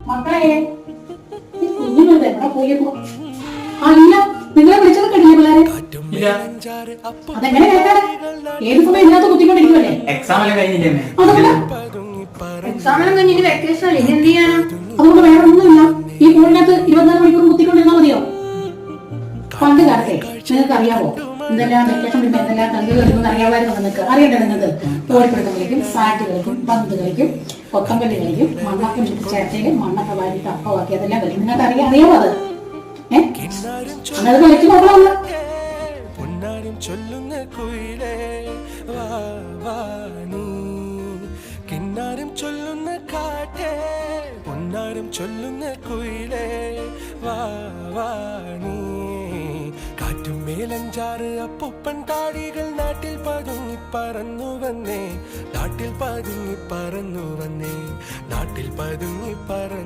മക്കളെ കുഞ്ഞുങ്ങളുടെ എവിടെ പോയപ്പോ അല്ല നിങ്ങളെ വിളിച്ചത് കണ്ടില്ലേ പിള്ളേരെ? അതെങ്ങനെ കേട്ടാ ഏത് സമയം ഇതിനകത്ത് കുത്തിക്കൊണ്ടിരിക്കുമല്ലേ? എക്സാം എല്ലാം കഴിഞ്ഞില്ലേ? എക്സാം എല്ലാം കഴിഞ്ഞിട്ട് വെക്കേഷൻ അല്ലേ, ഇനി എന്ത് ചെയ്യാനാ? അതുകൊണ്ട് വേറെ ഒന്നുമില്ല, ഈ ഫോണിനകത്ത് 24 മണിക്കൂർ കുത്തിക്കൊണ്ടിരുന്നാ മതിയോ? പണ്ട് കാലത്തെ നിങ്ങൾക്ക് അറിയാവോ എന്തെല്ലാം വെക്കേഷൻ പിന്നെ എന്തെല്ലാം കളികൾ കളിക്കുമെന്ന് അറിയാമായിരുന്നു? നിങ്ങൾക്ക് അറിയണ്ടേ? നിങ്ങൾക്ക് ഓടിപ്പിടുത്തം കളിക്കും, സാറ്റ് കളിക്കും, പന്ത് കളിക്കും, കൊത്തങ്കല്ല് കളിക്കും, മണ്ണൊക്കെ ചേർച്ചയിലും മണ്ണൊക്കെ വാരി തപ്പമാക്കി അതെല്ലാം കളിക്കും. നിങ്ങൾക്ക് അറിയാമോ അത്? അത് കളിച്ചു നോക്കണമല്ലോ. കിന്നാരം ചൊല്ലുന്ന കാറ്റേ പൊന്നാരം ചൊല്ലുന്ന കുയിലേ വാണി കാറ്റും മേലഞ്ചാറ് അപ്പൂപ്പൻ താടികൾ നാട്ടിൽ പതുങ്ങി പറന്നു വന്നേ, നാട്ടിൽ പതുങ്ങി പറന്നു വന്നേ, നാട്ടിൽ പതുങ്ങി പറന്നു